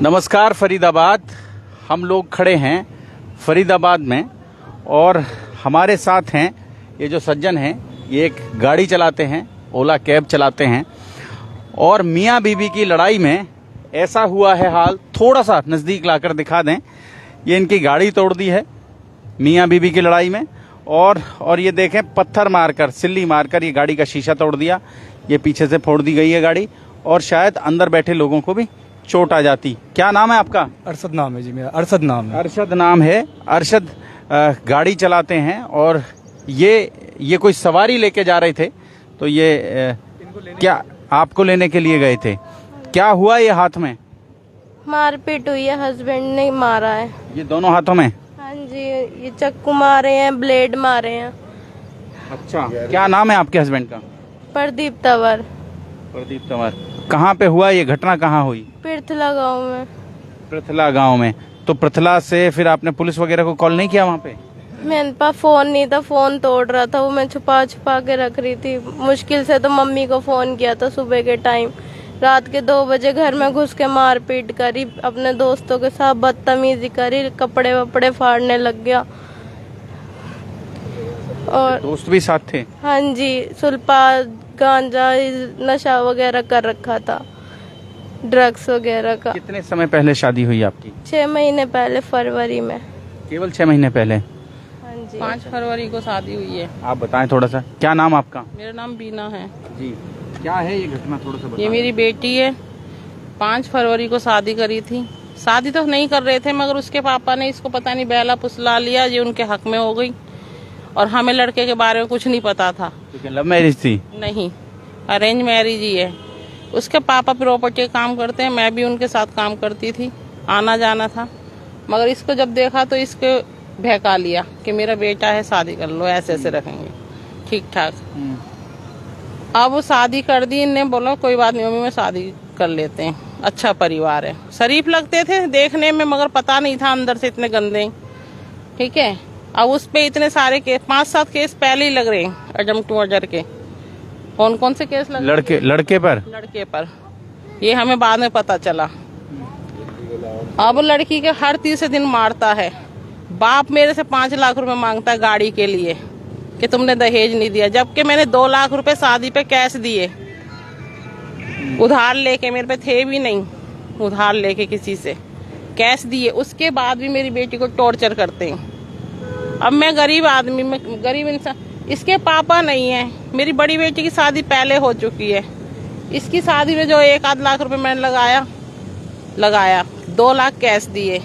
नमस्कार फरीदाबाद। हम लोग खड़े हैं फरीदाबाद में और हमारे साथ हैं ये जो सज्जन हैं, ये एक गाड़ी चलाते हैं, ओला कैब चलाते हैं और मियाँ बीवी की लड़ाई में ऐसा हुआ है हाल, थोड़ा सा नज़दीक लाकर दिखा दें। ये इनकी गाड़ी तोड़ दी है मियाँ बीवी की लड़ाई में और ये देखें, पत्थर मारकर, सिल्ली मारकर ये गाड़ी का शीशा तोड़ दिया। ये पीछे से फोड़ दी गई है गाड़ी और शायद अंदर बैठे लोगों को भी चोट आ जाती। क्या नाम है आपका? अरशद नाम है जी मेरा। अरशद नाम है। अरशद नाम है। अरशद गाड़ी चलाते हैं और ये कोई सवारी लेके जा रहे थे, तो ये क्या आपको लेने के लिए गए थे? क्या हुआ ये हाथ में? मारपीट हुई है, हस्बैंड ने मारा है। ये दोनों हाथों में? हाँ जी, ये चक्कू मारे हैं, ब्लेड मारे हैं। अच्छा, क्या नाम है आपके हस्बैंड का? प्रदीप तंवर। प्रदीप तंवर। कहाँ पे हुआ ये घटना? कहाँ हुई? पृथला गांव में। पृथला गांव में। तो पृथला से फिर आपने पुलिस वगैरह को कॉल नहीं किया वहाँ पे? मेरे पास फोन नहीं था, फोन तोड़ रहा था वो, मैं छुपा छुपा के रख रही थी। मुश्किल से तो मम्मी को फोन किया था सुबह के टाइम। रात के 2 बजे घर में घुस के मारपीट करी, अपने दोस्तों के साथ बदतमीजी करी, कपड़े वपड़े फाड़ने लग गया। और दोस्त भी साथ थे? हाँ जी, सुल्पा, गांजा, नशा वगैरह कर रखा था, ड्रग्स वगैरह का। कितने समय पहले शादी हुई आपकी? 6 महीने पहले, फरवरी में। केवल 6 महीने पहले? हाँ जी। 5 फरवरी को शादी हुई है। आप बताएं थोड़ा सा, क्या नाम आपका? मेरा नाम बीना है जी। क्या है ये घटना, थोड़ा सा बताएं। ये मेरी बेटी है। 5 फरवरी को शादी करी थी। शादी तो नहीं कर रहे थे, मगर उसके पापा ने इसको पता नहीं बहला फुसला लिया, ये उनके हक में हो गई और हमें लड़के के बारे में कुछ नहीं पता था। तो लव मैरिज थी? नहीं, अरेंज मैरिज ही है। उसके पापा प्रॉपर्टी काम करते हैं, मैं भी उनके साथ काम करती थी, आना जाना था। मगर इसको जब देखा तो इसको बहका लिया कि मेरा बेटा है, शादी कर लो, ऐसे ऐसे रखेंगे ठीक ठाक। अब वो शादी कर दी, इनने बोला कोई बात नहीं मम्मी, मैं शादी कर लेते हैं, अच्छा परिवार है। शरीफ लगते थे देखने में, मगर पता नहीं था अंदर से इतने गंदे। ठीक है, अब उस पे इतने सारे केस, 5-7 केस पहले ही लग रहे हैं अजम टू अजर के। कौन कौन से केस लगे? लड़के पर ये हमें बाद में पता चला। अब लड़की के हर तीसरे दिन मारता है। बाप मेरे से 5 लाख रुपए मांगता है गाड़ी के लिए कि तुमने दहेज नहीं दिया, जबकि मैंने 2 लाख रुपए शादी पे कैश दिए, उधार लेके, मेरे पे थे भी नहीं, उधार लेके किसी से कैश दिए। उसके बाद भी मेरी बेटी को टॉर्चर करते हैं। अब मैं गरीब आदमी, मैं गरीब इंसान, इसके पापा नहीं है। मेरी बड़ी बेटी की शादी पहले हो चुकी है। इसकी शादी में जो 1-8 लाख रुपए मैंने लगाया 2 लाख कैश दिए।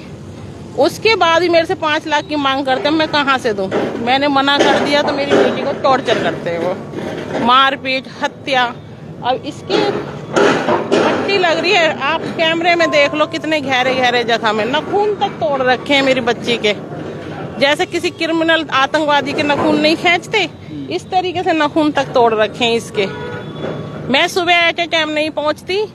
उसके बाद भी मेरे से 5 लाख की मांग करते हैं, मैं कहाँ से दूं? मैंने मना कर दिया तो मेरी बेटी को टॉर्चर करते हैं वो, मारपीट, हत्या। अब इसकी पट्टी लग रही है, आप कैमरे में देख लो कितने गहरे गहरे जख्म है, नाखून तक तोड़ रखे हैं मेरी बच्ची के। जैसे किसी क्रिमिनल आतंकवादी के नाखून नहीं खींचते, इस तरीके से नाखून तक तोड़ रखे हैं इसके। मैं सुबह एट ए टाइम नहीं पहुंचती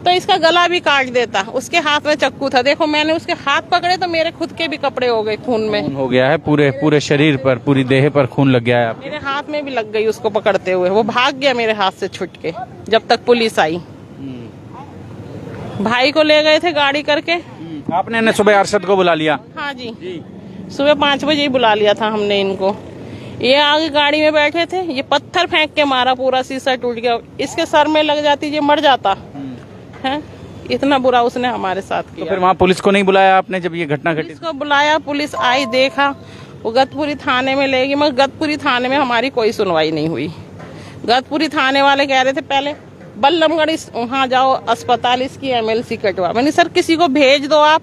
तो इसका गला भी काट देता। उसके हाथ में चक्कू था, देखो मैंने उसके हाथ पकड़े तो मेरे खुद के भी कपड़े हो गए खून में। हो गया है पूरे शरीर पर, पूरी देह पर खून लग गया है आपके। मेरे हाथ में भी लग गई उसको पकड़ते हुए, वो भाग गया मेरे हाथ से छुट के जब तक पुलिस आई। भाई को ले गए थे गाड़ी करके। आपने सुबह अरशद को बुला लिया? हाँ जी, सुबह 5 बजे ही बुला लिया था हमने इनको। ये आगे गाड़ी में बैठे थे, ये पत्थर फेंक के मारा, पूरा शीशा टूट गया। इसके सर में लग जाती, ये मर जाता है। इतना बुरा उसने हमारे साथ किया। तो फिर वहाँ पुलिस को नहीं बुलाया आपने जब ये घटना घटी? पुलिस को बुलाया, पुलिस आई, देखा, वो गतपुरी थाने में ले गई, मगर गतपुरी थाने में हमारी कोई सुनवाई नहीं हुई। गतपुरी थाने वाले कह रहे थे पहले बल्लभगढ़ वहाँ जाओ अस्पताल, इसकी MLC कटवा। मैंने सर किसी को भेज दो आप,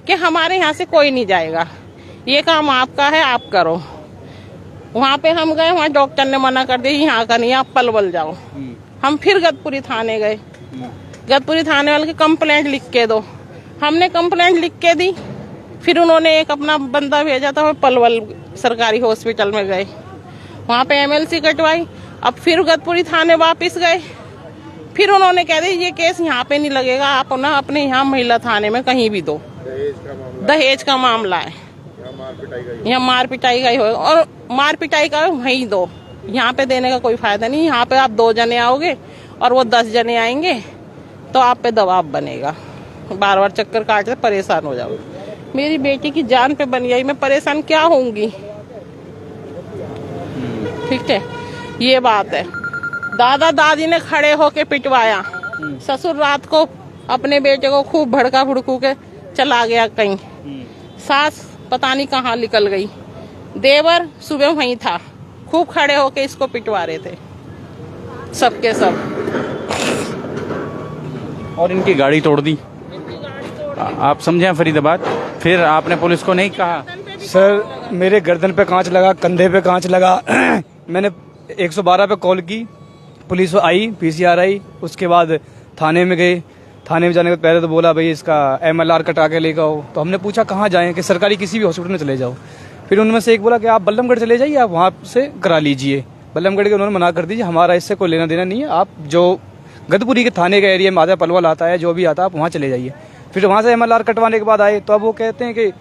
कि हमारे यहाँ से कोई नहीं जाएगा, ये काम आपका है, आप करो। वहाँ पे हम गए, वहाँ डॉक्टर ने मना कर दिया, यहाँ का नहीं, आप पलवल जाओ। हम फिर गतपुरी थाने गए, गतपुरी थाने वाले की कंप्लेंट लिख के दो। हमने कंप्लेंट लिख के दी, फिर उन्होंने एक अपना बंदा भेजा था, पलवल सरकारी हॉस्पिटल में गए, वहाँ पे MLC कटवाई। अब फिर गतपुरी थाने वापस गए, फिर उन्होंने कह दिया ये केस यहाँ पे नहीं लगेगा, आप ना अपने यहाँ महिला थाने में कहीं भी दो, दहेज का मामला है, यहाँ मार पिटाई का ही होगा, और मार पिटाई का वहीं दो, यहाँ पे देने का कोई फायदा नहीं। यहाँ पे आप 2 जने आओगे और वो 10 जने आएंगे तो आप पे दबाव बनेगा। बार बार चक्कर काटते, परेशान हो जाओ। मेरी बेटी की जान पे बन गई, मैं परेशान क्या होंगी। ठीक है, ये बात है। दादा दादी ने खड़े होके पिटवाया, ससुर रात को अपने बेटे को खूब भड़का भुड़कू के चला गया कहीं, सास पता नहीं कहाँ निकल गई, देवर सुबह वहीं था, खूब खड़े होके इसको पिटवा रहे थे सबके सब। और इनकी गाड़ी तोड़ दी। आप समझे फरीदाबाद, फिर आपने पुलिस को नहीं कहा? सर मेरे गर्दन पे कांच लगा, कंधे पे कांच लगा। मैंने 112 पे कॉल की, पुलिस आई, पीसीआर आई, उसके बाद थाने में गए। थाने में जाने के पहले तो बोला भाई इसका MLR कटा के लेकर आओ। तो हमने पूछा कहाँ जाएं, कि सरकारी किसी भी हॉस्पिटल में चले जाओ। फिर उनमें से एक बोला कि आप बल्लमगढ़ चले जाइए, आप वहाँ से करा लीजिए। बल्लमगढ़ के उन्होंने मना कर दीजिए, हमारा इससे कोई लेना देना नहीं है, आप जो गदपुरी के थाने का एरिया में आता है, पलवल आता है, जो भी आता है आप वहाँ चले जाइए। फिर वहाँ से MLR कटवाने के बाद आए तो अब वो कहते हैं कि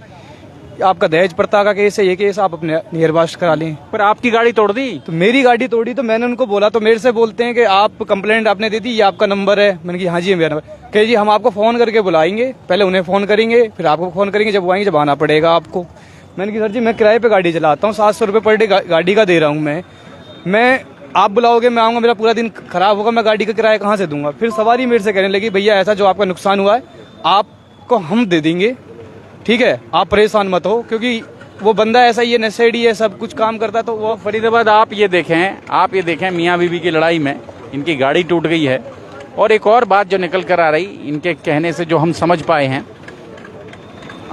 आपका दहेज प्रथा का केस है, ये केस आप अपने नियरबास्ट करा लें। पर आपकी गाड़ी तोड़ दी। तो मेरी गाड़ी तोड़ी तो मैंने उनको बोला, तो मेरे से बोलते हैं कि आप कंप्लेंट आपने दे दी, ये आपका नंबर है। मैंने कहा हाँ जी मेरा नंबर। कहे जी हम आपको फोन करके बुलाएंगे, पहले उन्हें फोन करेंगे फिर आपको फोन करेंगे, जब वो आएंगे जब आना पड़ेगा आपको। मैंने कहा सर जी मैं किराए पे गाड़ी चलाता हूँ, 700 रुपये पर डे गाड़ी का दे रहा हूँ मैं आप बुलाओगे मैं आऊँगा, मेरा पूरा दिन खराब होगा, मैं गाड़ी का किराया कहाँ से दूंगा। फिर सवारी मेरे से कहने लगी भैया ऐसा जो आपका नुकसान हुआ है आपको हम दे देंगे, ठीक है आप परेशान मत हो, क्योंकि वो बंदा ऐसा ही है, नशेड़ी है, सब कुछ काम करता है। तो वो फरीदाबाद आप ये देखें मियाँ बीवी की लड़ाई में इनकी गाड़ी टूट गई है। और एक और बात जो निकल कर आ रही इनके कहने से जो हम समझ पाए हैं,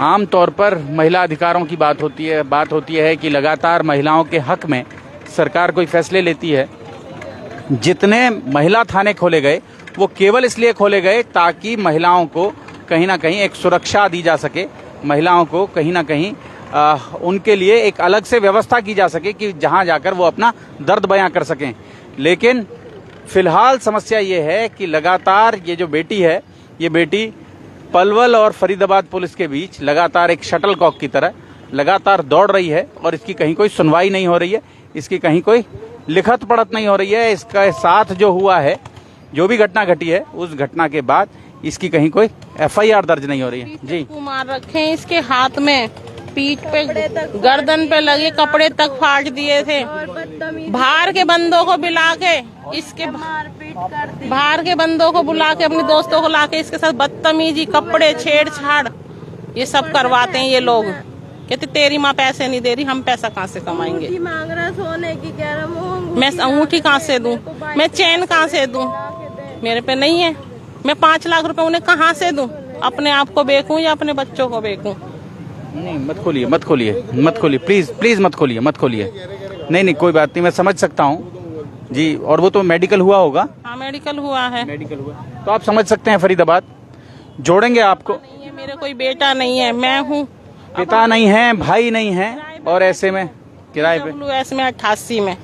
आम तौर पर महिला अधिकारों की बात होती है कि लगातार महिलाओं के हक में सरकार कोई फैसले लेती है। जितने महिला थाने खोले गए वो केवल इसलिए खोले गए ताकि महिलाओं को कहीं ना कहीं एक सुरक्षा दी जा सके, महिलाओं को कहीं ना कहीं उनके लिए एक अलग से व्यवस्था की जा सके कि जहां जाकर वो अपना दर्द बयां कर सकें। लेकिन फिलहाल समस्या ये है कि लगातार ये जो बेटी है, ये बेटी पलवल और फरीदाबाद पुलिस के बीच लगातार एक शटलकॉक की तरह लगातार दौड़ रही है और इसकी कहीं कोई सुनवाई नहीं हो रही है, इसकी कहीं कोई लिखत पढ़त नहीं हो रही है। इसका साथ जो हुआ है, जो भी घटना घटी है, उस घटना के बाद इसकी कहीं कोई FIR दर्ज नहीं हो रही है। जी कुमार रखे इसके हाथ में, पीठ पे, गर्दन पे लगे कपड़े तक फाड़ दिए थे। बाहर के बंदों को बुला के इसके बाहर के बंदों को बुला के अपने दोस्तों को लाके इसके साथ बदतमीजी, कपड़े छेड़छाड़ ये सब करवाते हैं ये लोग। कहते तेरी माँ पैसे नहीं दे रही, हम पैसा कहाँ से कमाएंगे, मांग रहा सोने की, कह रहा मैं अंगूठी कहाँ से दूं, मैं चैन कहाँ से दूं, मेरे पे नहीं है। मैं 5 लाख रुपए उन्हें कहाँ से दूं, अपने आप को बेकूं या अपने बच्चों को बेकूं। नहीं मत खोलिए प्लीज मत खोलिए। नहीं कोई बात नहीं, मैं समझ सकता हूँ जी। और वो तो मेडिकल हुआ होगा। हाँ मेडिकल हुआ है। मेडिकल हुआ तो आप समझ सकते हैं। फरीदाबाद जोड़ेंगे आपको। नहीं है, मेरे कोई बेटा नहीं है, मैं हूँ, पिता नहीं है, भाई नहीं है, और ऐसे में किराए पे WS में 88 में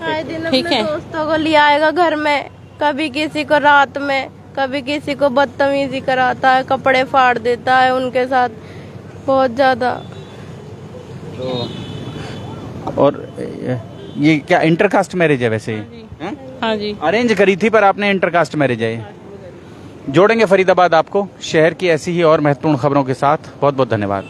आए दिन ठीक अपने है। दोस्तों को ले आएगा घर में, कभी किसी को रात में, कभी किसी को बदतमीजी कराता है, कपड़े फाड़ देता है उनके साथ बहुत ज्यादा। और ये क्या इंटरकास्ट मैरिज है वैसे? हाँ जी अरेंज करी थी पर आपने इंटरकास्ट मैरिज है। जोड़ेंगे फरीदाबाद आपको शहर की ऐसी ही और महत्वपूर्ण खबरों के साथ। बहुत बहुत धन्यवाद।